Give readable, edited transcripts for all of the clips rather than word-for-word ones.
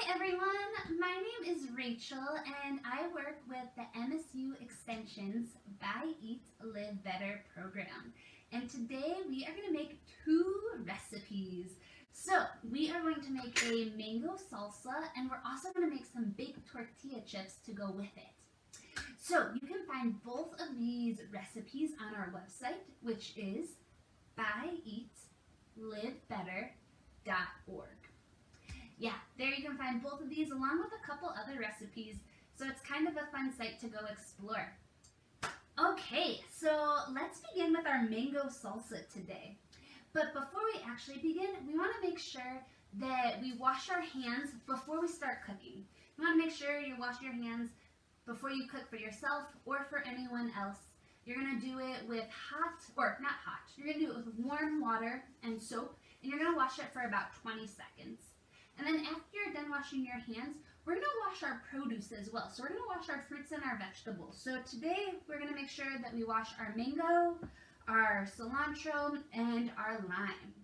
Hi everyone, my name is Rachel and I work with the MSU Extension's Buy, Eat, Live Better program. And today we are going to make two recipes. So we are going to make a mango salsa and we're also going to make some baked tortilla chips to go with it. So you can find both of these recipes on our website, which is buyeatlivebetter.org. Yeah, there you can find both of these along with a couple other recipes, so it's kind of a fun site to go explore. Okay, so let's begin with our mango salsa today. But before we actually begin, we want to make sure that we wash our hands before we start cooking. You want to make sure you wash your hands before you cook for yourself or for anyone else. You're going to do it with you're going to do it with warm water and soap, and you're going to wash it for about 20 seconds. And then after you're done washing your hands, we're going to wash our produce as well. So we're going to wash our fruits and our vegetables. So today we're going to make sure that we wash our mango, our cilantro, and our lime.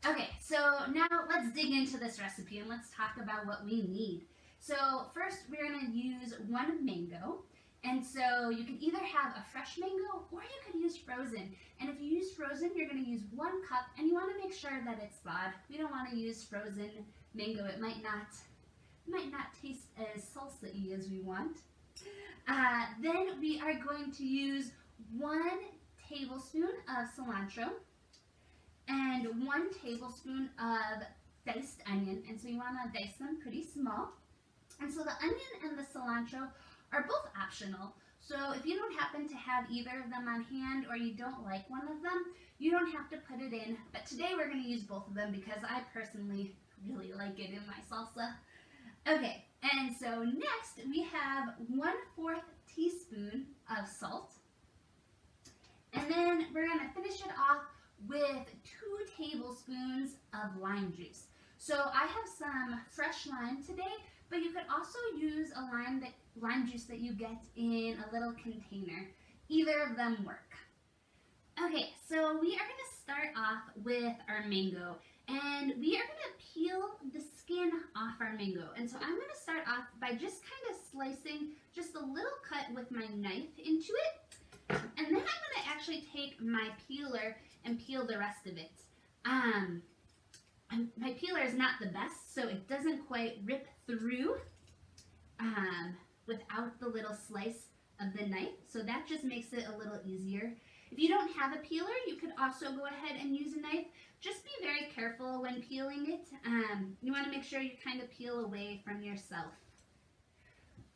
Okay, so now let's dig into this recipe and let's talk about what we need. So first we're going to use one mango. And so you can either have a fresh mango or you could use frozen. And if you use frozen, you're going to use 1 cup, and you want to make sure that it's thawed. We don't want to use frozen mango. It might not taste as salsa-y as we want. Then we are going to use 1 tablespoon of cilantro and 1 tablespoon of diced onion. And so you want to dice them pretty small. And so the onion and the cilantro are both optional. So if you don't happen to have either of them on hand or you don't like one of them, you don't have to put it in. But today we're going to use both of them because I personally really like it in my salsa. Okay, and so next we have 1/4 teaspoon of salt. And then we're going to finish it off with 2 tablespoons of lime juice. So I have some fresh lime today, but you could also use a lime juice that you get in a little container. Either of them work. Okay, so we are going to start off with our mango, and we are going to peel the skin off our mango. And so I'm going to start off by just kind of slicing just a little cut with my knife into it, and then I'm going to actually take my peeler and peel the rest of it. My peeler is not the best, so it doesn't quite rip through without the little slice of the knife, so that just makes it a little easier. If you don't have a peeler, you could also go ahead and use a knife. Just be very careful when peeling it. You want to make sure you kind of peel away from yourself.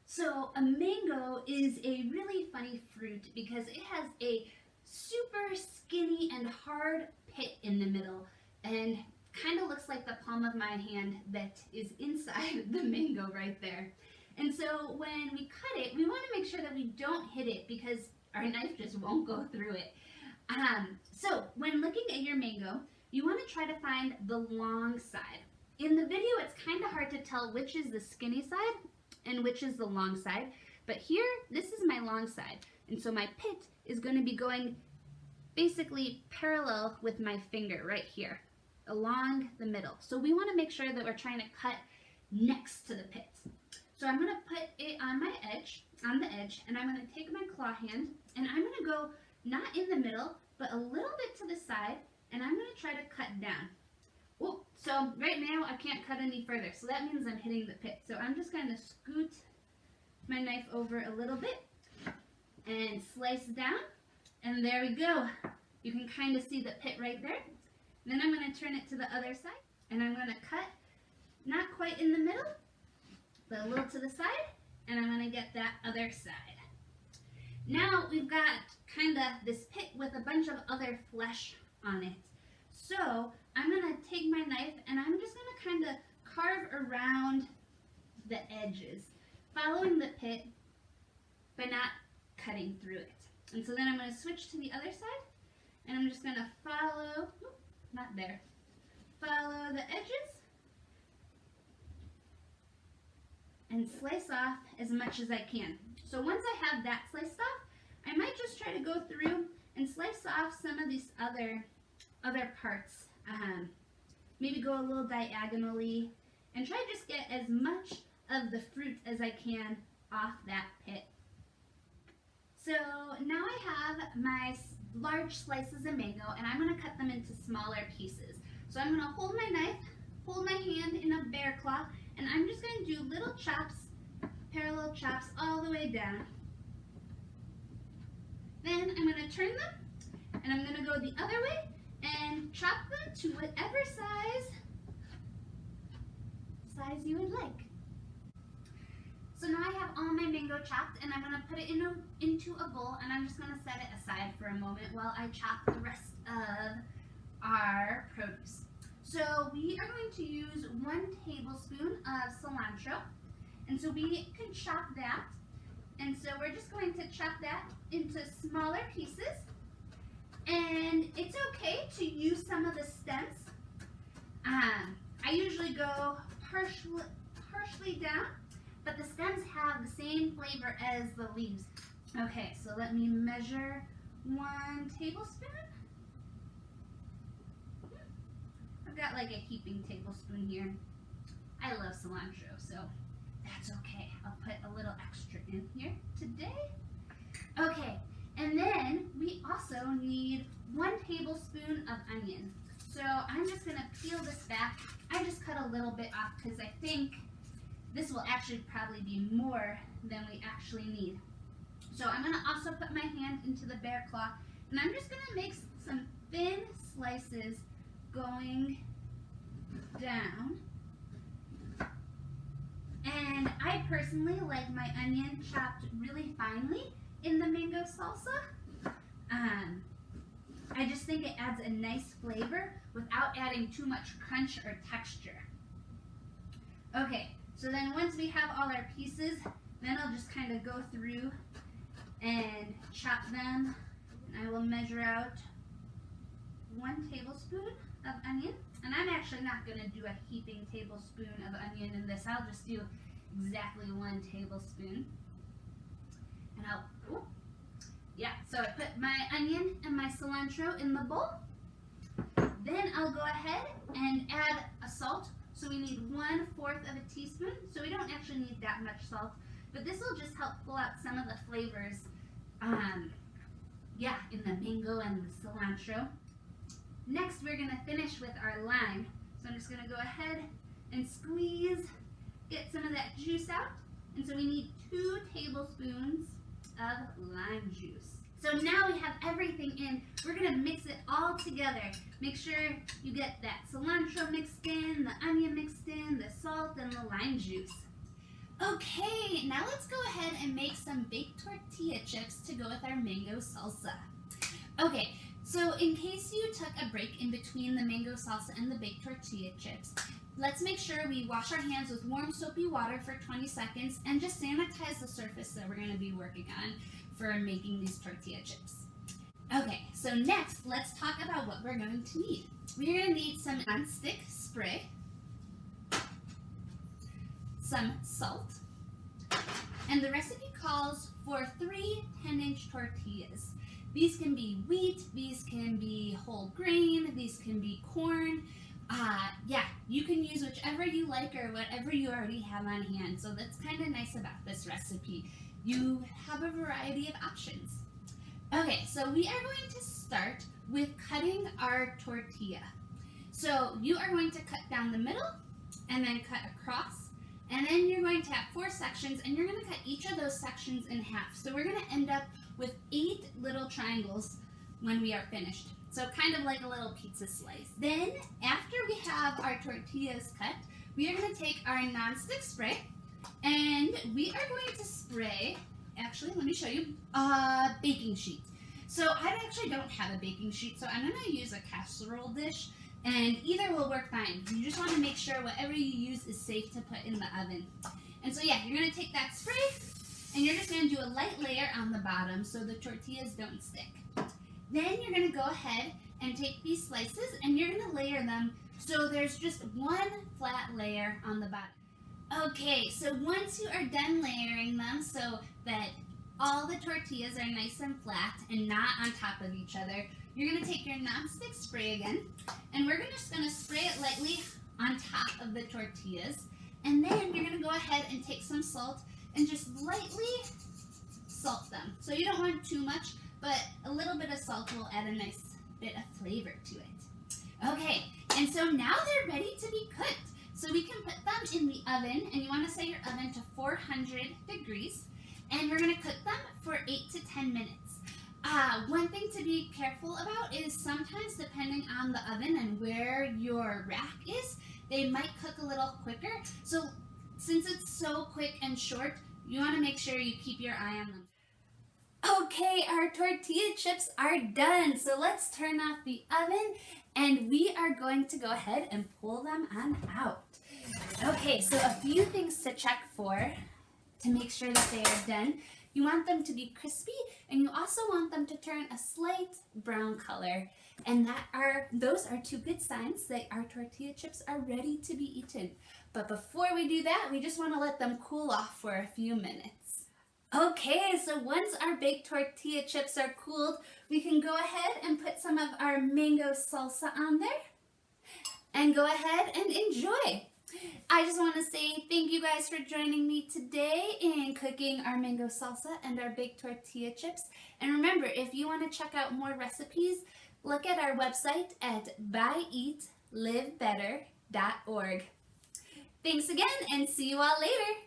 So a mango is a really funny fruit because it has a super skinny and hard pit in the middle, and kind of looks like the palm of my hand that is inside the mango right there. And so when we cut it, we want to make sure that we don't hit it because our knife just won't go through it. So when looking at your mango, you want to try to find the long side. In the video, it's kind of hard to tell which is the skinny side and which is the long side. But here, this is my long side. And so my pit is going to be going basically parallel with my finger right here, along the middle. So we want to make sure that we're trying to cut next to the pit. So I'm going to put it on the edge, and I'm going to take my claw hand, and I'm going to go not in the middle, but a little bit to the side, and I'm going to try to cut down. Oh, so right now I can't cut any further, so that means I'm hitting the pit. So I'm just going to scoot my knife over a little bit and slice down, and there we go. You can kind of see the pit right there. Then I'm going to turn it to the other side, and I'm going to cut not quite in the middle, but a little to the side, and I'm going to get that other side. Now we've got kind of this pit with a bunch of other flesh on it. So I'm going to take my knife, and I'm just going to kind of carve around the edges, following the pit, but not cutting through it. And so then I'm going to switch to the other side, and I'm just going to follow the edges and slice off as much as I can. So once I have that sliced off, I might just try to go through and slice off some of these other parts. Maybe go a little diagonally and try to just get as much of the fruit as I can off that pit. So now I have my large slices of mango, and I'm going to cut them into smaller pieces. So I'm going to hold my knife, hold my hand in a bear claw, and I'm just going to do little chops, parallel chops all the way down. Then I'm going to turn them, and I'm going to go the other way and chop them to whatever size you would like. So now I have all my mango chopped, and I'm going to put it into a bowl, and I'm just going to set it aside for a moment while I chop the rest of our produce. So we are going to use 1 tablespoon of cilantro, and so we can chop that, and so we're just going to chop that into smaller pieces, and it's okay to use some of the stems. I usually go partially down, but the stems have the same flavor as the leaves. Okay, so let me measure 1 tablespoon. I've got like a heaping tablespoon here. I love cilantro, so that's okay. I'll put a little extra in here today. Okay, and then we also need 1 tablespoon of onion. So I'm just gonna peel this back. I just cut a little bit off because I think this will actually probably be more than we actually need. So I'm gonna also put my hand into the bear claw, and I'm just gonna make some thin slices going down. And I personally like my onion chopped really finely in the mango salsa. I just think it adds a nice flavor without adding too much crunch or texture. Okay, so then once we have all our pieces, then I'll just kind of go through and chop them. And I will measure out 1 tablespoon of onion. And I'm actually not going to do a heaping tablespoon of onion in this. I'll just do exactly 1 tablespoon. And so I put my onion and my cilantro in the bowl. Then I'll go ahead and add a salt. So we need 1/4 of a teaspoon. So we don't actually need that much salt, but this will just help pull out some of the flavors, in the mango and the cilantro. Next, we're gonna finish with our lime. So I'm just gonna go ahead and squeeze, get some of that juice out. And so we need 2 tablespoons of lime juice. So now we have everything in. We're gonna mix it all together. Make sure you get that cilantro mixed in, the onion mixed in, the salt, and the lime juice. Okay, now let's go ahead and make some baked tortilla chips to go with our mango salsa. Okay, so in case you took a break in between the mango salsa and the baked tortilla chips, let's make sure we wash our hands with warm soapy water for 20 seconds and just sanitize the surface that we're going to be working on for making these tortilla chips. Okay, so next let's talk about what we're going to need. We're going to need some non-stick spray, some salt, and the recipe calls for 3 10-inch tortillas. These can be wheat, these can be whole grain, these can be corn. You can use whichever you like or whatever you already have on hand. So that's kind of nice about this recipe. You have a variety of options. Okay, so we are going to start with cutting our tortilla. So you are going to cut down the middle and then cut across. And then you're going to have 4 sections, and you're going to cut each of those sections in half. So we're going to end up with 8 little triangles when we are finished. So kind of like a little pizza slice. Then, after we have our tortillas cut, we are going to take our non-stick spray, and we are going to spray, actually, let me show you, a baking sheet. So I actually don't have a baking sheet, so I'm going to use a casserole dish, and either will work fine. You just want to make sure whatever you use is safe to put in the oven. And so you're going to take that spray, and you're just going to do a light layer on the bottom so the tortillas don't stick. Then you're going to go ahead and take these slices, and you're going to layer them so there's just 1 flat layer on the bottom. Okay, so once you are done layering them so that all the tortillas are nice and flat and not on top of each other, you're going to take your non-stick spray again, and we're just going to spray it lightly on top of of the tortillas. And then you're going to go ahead and take some salt and just lightly salt them. So you don't want too much, but a little bit of salt will add a nice bit of flavor to it. Okay, and so now they're ready to be cooked. So we can put them in the oven, and you want to set your oven to 400 degrees, and we're going to cook them for 8 to 10 minutes. One thing to be careful about is sometimes depending on the oven and where your rack is, they might cook a little quicker. So since it's so quick and short, you want to make sure you keep your eye on them. Okay, our tortilla chips are done. So let's turn off the oven and we are going to go ahead and pull them on out. Okay, so a few things to check for to make sure that they are done. You want them to be crispy, and you also want them to turn a slight brown color. And those are two good signs that our tortilla chips are ready to be eaten. But before we do that, we just want to let them cool off for a few minutes. Okay, so once our baked tortilla chips are cooled, we can go ahead and put some of our mango salsa on there and go ahead and enjoy. I just want to say thank you guys for joining me today in cooking our mango salsa and our baked tortilla chips. And remember, if you want to check out more recipes, look at our website at buyeatlivebetter.org. Thanks again, and see you all later.